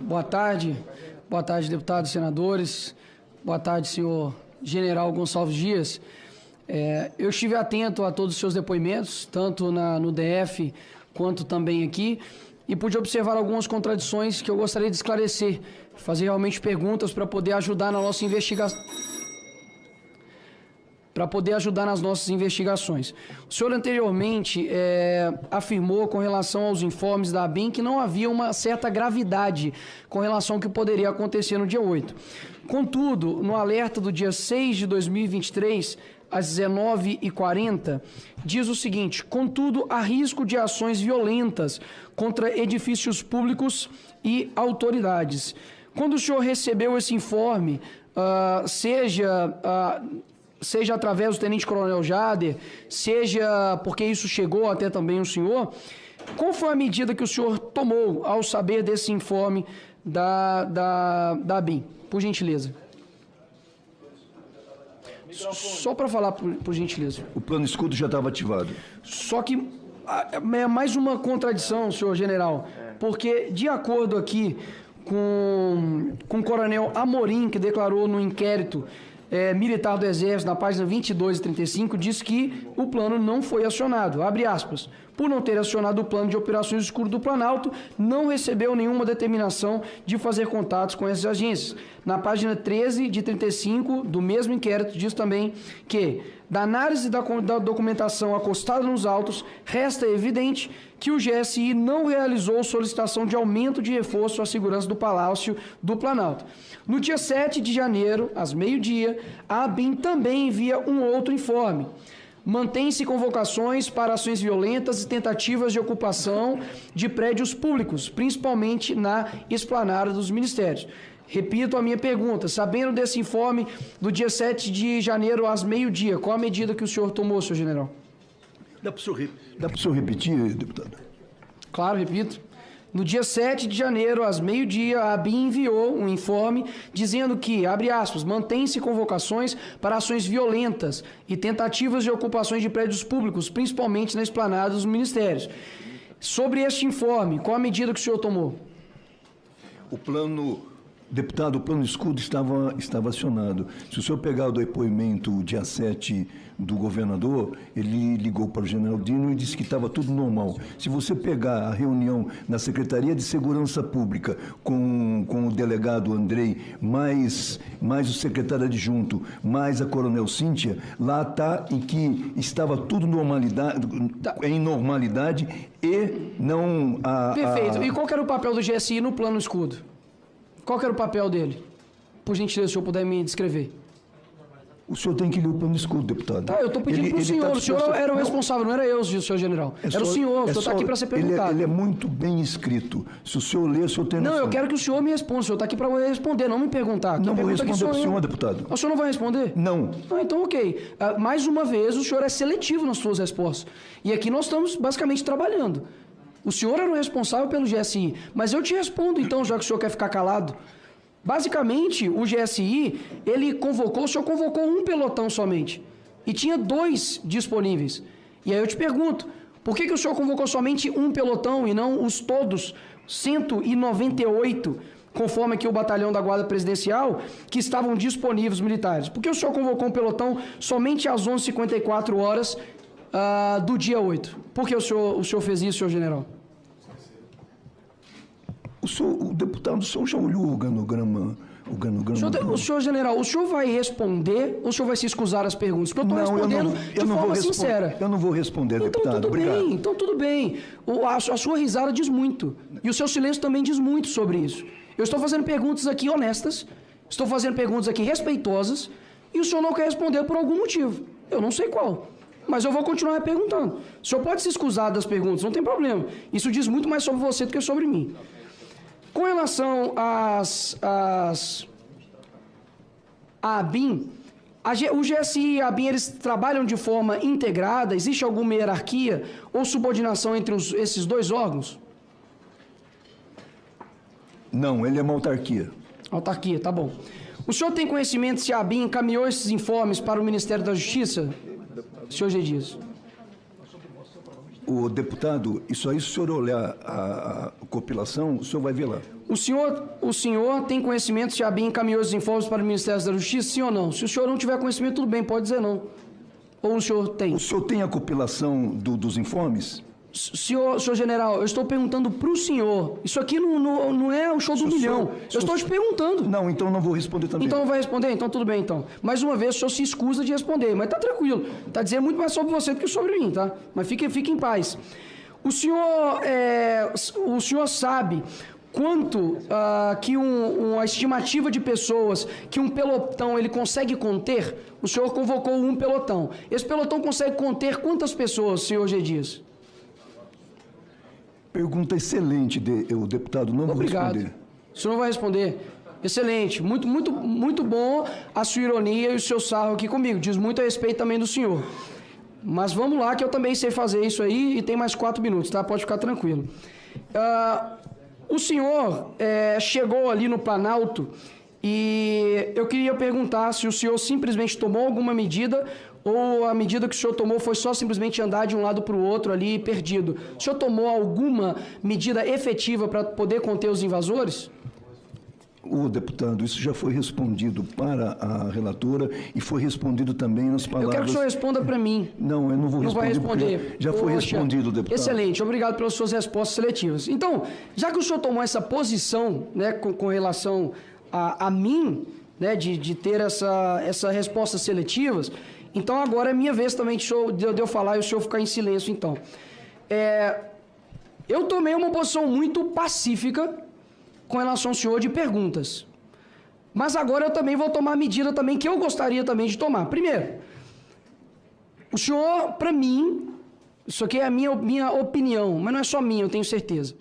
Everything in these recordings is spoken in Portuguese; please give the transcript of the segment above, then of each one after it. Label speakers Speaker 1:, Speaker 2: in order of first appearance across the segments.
Speaker 1: Boa tarde, deputados e senadores. Boa tarde, senhor General Gonçalves Dias. Eu estive atento a todos os seus depoimentos, tanto no DF quanto também aqui, e pude observar algumas contradições que eu gostaria de esclarecer, fazer realmente perguntas para poder ajudar na nossa investigação. Nas nossas investigações. O senhor anteriormente afirmou com relação aos informes da ABIN que não havia uma certa gravidade com relação ao que poderia acontecer no dia 8. Contudo, no alerta do dia 6 de 2023, às 19h40, diz o seguinte: contudo, há risco de ações violentas contra edifícios públicos e autoridades. Quando o senhor recebeu esse informe, seja através do tenente-coronel Jader, seja porque isso chegou até também o senhor, qual foi a medida que o senhor tomou ao saber desse informe da ABIN? Por gentileza. Só para falar, por gentileza.
Speaker 2: O plano escudo já estava ativado.
Speaker 1: Só que é mais uma contradição, senhor general, porque de acordo aqui com o coronel Amorim, que declarou no inquérito militar do Exército, na página 22 e 35, diz que o plano não foi acionado, abre aspas, por não ter acionado o plano de operações escuro do Planalto, não recebeu nenhuma determinação de fazer contatos com essas agências. Na página 13 de 35 do mesmo inquérito, diz também que, da análise da documentação acostada nos autos, resta evidente que o GSI não realizou solicitação de aumento de reforço à segurança do Palácio do Planalto. No dia 7 de janeiro, às meio-dia, a ABIN também envia um outro informe. Mantém-se convocações para ações violentas e tentativas de ocupação de prédios públicos, principalmente na esplanada dos ministérios. Repito a minha pergunta, sabendo desse informe do dia 7 de janeiro às meio-dia, qual a medida que o senhor tomou, senhor general?
Speaker 2: Dá para o senhor repetir, deputado?
Speaker 1: Claro, repito. No dia 7 de janeiro, às meio-dia, a ABIN enviou um informe dizendo que, abre aspas, mantém-se convocações para ações violentas e tentativas de ocupações de prédios públicos, principalmente na esplanada dos ministérios. Sobre este informe, qual a medida que o senhor tomou?
Speaker 2: Deputado, o plano escudo estava acionado. Se o senhor pegar o depoimento dia 7 do governador, ele ligou para o general Dino e disse que estava tudo normal. Se você pegar a reunião na Secretaria de Segurança Pública com o delegado Andrei, mais o secretário adjunto, mais a coronel Cíntia, lá está em que estava tudo em normalidade e não...
Speaker 1: Perfeito. E qual que era o papel do GSI no plano escudo? Qual que era o papel dele? Por gentileza, se o senhor puder me descrever.
Speaker 2: O senhor tem que ler o plano escudo, deputado.
Speaker 1: Tá, eu estou pedindo para o senhor. O senhor era o responsável, não era eu, senhor general. Era o senhor está aqui para ser perguntado.
Speaker 2: Ele é muito bem escrito. Se o senhor ler, o senhor tem noção.
Speaker 1: Não, eu quero que o senhor me responda. O senhor está aqui para responder, não me perguntar.
Speaker 2: Não vou responder para o senhor, deputado.
Speaker 1: O senhor não vai responder?
Speaker 2: Não.
Speaker 1: Então, ok. Mais uma vez, o senhor é seletivo nas suas respostas. E aqui nós estamos basicamente trabalhando. O senhor era o responsável pelo GSI, mas eu te respondo então, já que o senhor quer ficar calado. Basicamente, o GSI, o senhor convocou um pelotão somente, e tinha 2 disponíveis. E aí eu te pergunto, por que o senhor convocou somente um pelotão e não os todos, 198, conforme aqui o batalhão da Guarda Presidencial, que estavam disponíveis militares? Por que o senhor convocou um pelotão somente às 11h54 do dia 8? Por que o senhor fez isso, senhor general?
Speaker 2: O deputado, o senhor já olhou o organograma?
Speaker 1: O senhor general, o senhor vai responder ou o senhor vai se escusar as perguntas? Porque eu estou respondendo de forma sincera.
Speaker 2: Eu não vou responder, deputado. Obrigado.
Speaker 1: Então tudo bem. A sua risada diz muito. E o seu silêncio também diz muito sobre isso. Eu estou fazendo perguntas aqui honestas, estou fazendo perguntas aqui respeitosas, e o senhor não quer responder por algum motivo. Eu não sei qual. Mas eu vou continuar perguntando. O senhor pode se escusar das perguntas, não tem problema. Isso diz muito mais sobre você do que sobre mim. Com relação à ABIN, o GSI e a ABIN, eles trabalham de forma integrada? Existe alguma hierarquia ou subordinação entre esses 2 órgãos?
Speaker 2: Não, ele é uma autarquia.
Speaker 1: Autarquia, tá bom. O senhor tem conhecimento se a ABIN encaminhou esses informes para o Ministério da Justiça? Senhor G. Dias.
Speaker 2: O deputado, isso aí, se o senhor olhar a compilação, o senhor vai ver lá.
Speaker 1: O senhor tem conhecimento se a ABIN encaminhou os informes para o Ministério da Justiça, sim ou não? Se o senhor não tiver conhecimento, tudo bem, pode dizer não. Ou o senhor tem?
Speaker 2: O senhor tem a compilação dos informes?
Speaker 1: Senhor general, eu estou perguntando para o senhor. Isso aqui não é o show do milhão. Eu estou te perguntando.
Speaker 2: Não, então não vou responder também.
Speaker 1: Então não vai responder? Então tudo bem, então. Mais uma vez, o senhor se escusa de responder, mas tá tranquilo. Tá dizendo muito mais sobre você do que sobre mim, tá? Mas fique em paz. O senhor sabe quanto que uma estimativa de pessoas que um pelotão ele consegue conter? O senhor convocou um pelotão. Esse pelotão consegue conter quantas pessoas, senhor G. Dias?
Speaker 2: Pergunta excelente, o deputado. Não vou responder.
Speaker 1: O senhor não vai responder? Excelente. Muito bom a sua ironia e o seu sarro aqui comigo. Diz muito a respeito também do senhor. Mas vamos lá, que eu também sei fazer isso aí e tem mais 4 minutos, tá? Pode ficar tranquilo. O senhor chegou ali no Planalto e eu queria perguntar se o senhor simplesmente tomou alguma medida ou a medida que o senhor tomou foi só simplesmente andar de um lado para o outro ali perdido. O senhor tomou alguma medida efetiva para poder conter os invasores?
Speaker 2: O deputado, isso já foi respondido para a relatora e foi respondido também nas palavras...
Speaker 1: Eu quero que o senhor responda para mim.
Speaker 2: Não, eu não vou responder.
Speaker 1: Não vai responder.
Speaker 2: Já foi respondido, deputado.
Speaker 1: Excelente, obrigado pelas suas respostas seletivas. Então, já que o senhor tomou essa posição, né, com relação a mim, né, de ter essas respostas seletivas, então agora é minha vez também de eu falar e o senhor ficar em silêncio, então. Eu tomei uma posição muito pacífica com relação ao senhor de perguntas. Mas agora eu também vou tomar a medida também que eu gostaria também de tomar. Primeiro, o senhor, para mim, isso aqui é a minha opinião, mas não é só minha, eu tenho certeza,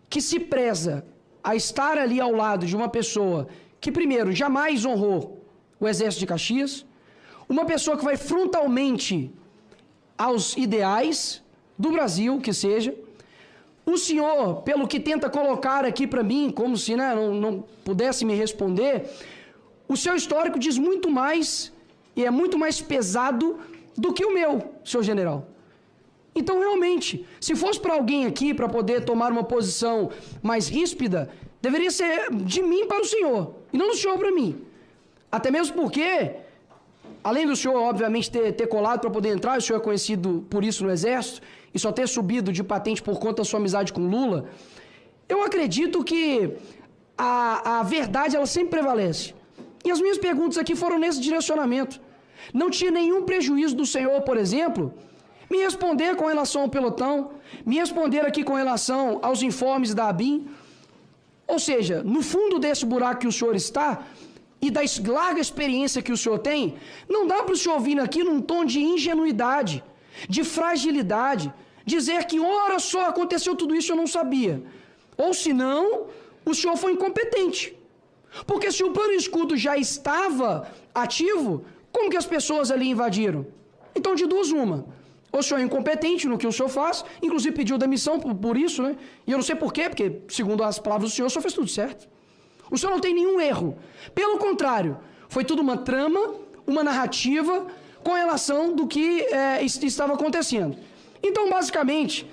Speaker 1: que se preza a estar ali ao lado de uma pessoa que, primeiro, jamais honrou o Exército de Caxias, uma pessoa que vai frontalmente aos ideais do Brasil, que seja. O senhor, pelo que tenta colocar aqui para mim, como se não pudesse me responder, o seu histórico diz muito mais e é muito mais pesado do que o meu, senhor general. Então, realmente, se fosse para alguém aqui para poder tomar uma posição mais ríspida, deveria ser de mim para o senhor, e não do senhor para mim. Até mesmo porque, além do senhor, obviamente, ter colado para poder entrar, o senhor é conhecido por isso no Exército, e só ter subido de patente por conta da sua amizade com Lula, eu acredito que a verdade, ela sempre prevalece. E as minhas perguntas aqui foram nesse direcionamento. Não tinha nenhum prejuízo do senhor, por exemplo, me responder com relação ao pelotão, me responder aqui com relação aos informes da ABIN. Ou seja, no fundo desse buraco que o senhor está, e da larga experiência que o senhor tem, não dá para o senhor vir aqui num tom de ingenuidade, de fragilidade, dizer que, ora só, aconteceu tudo isso, eu não sabia. Ou senão, o senhor foi incompetente. Porque se o plano escudo já estava ativo, como que as pessoas ali invadiram? Então, de duas, uma. Ou o senhor é incompetente no que o senhor faz, inclusive pediu demissão por isso, né? E eu não sei por quê, porque, segundo as palavras do senhor fez tudo certo. O senhor não tem nenhum erro. Pelo contrário, foi tudo uma trama, uma narrativa com relação do que estava acontecendo. Então, basicamente,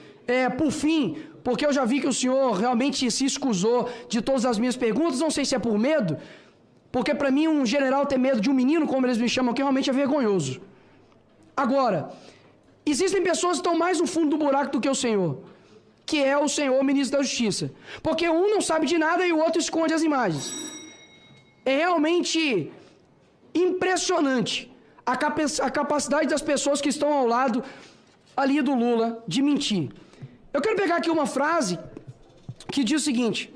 Speaker 1: por fim, porque eu já vi que o senhor realmente se escusou de todas as minhas perguntas, não sei se é por medo, porque para mim um general ter medo de um menino, como eles me chamam aqui, realmente é vergonhoso. Agora, existem pessoas que estão mais no fundo do buraco do que o senhor, que é o senhor ministro da Justiça. Porque um não sabe de nada e o outro esconde as imagens. É realmente impressionante a capacidade das pessoas que estão ao lado ali do Lula de mentir. Eu quero pegar aqui uma frase que diz o seguinte: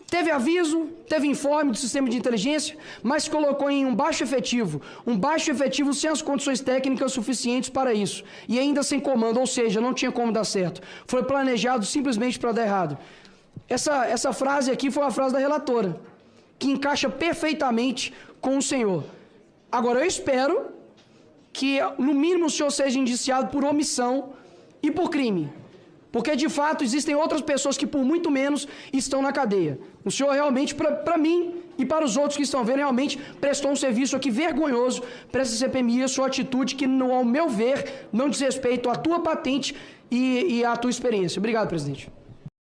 Speaker 1: teve aviso, teve informe do sistema de inteligência, mas colocou em um baixo efetivo sem as condições técnicas suficientes para isso, e ainda sem comando, ou seja, não tinha como dar certo. Foi planejado simplesmente para dar errado. Essa frase aqui foi uma frase da relatora, que encaixa perfeitamente com o senhor. Agora, eu espero que, no mínimo, o senhor seja indiciado por omissão e por crime. Porque, de fato, existem outras pessoas que, por muito menos, estão na cadeia. O senhor realmente, para mim e para os outros que estão vendo, realmente prestou um serviço aqui vergonhoso para essa CPMI, a sua atitude que, ao meu ver, não diz respeito à tua patente e à tua experiência. Obrigado, presidente.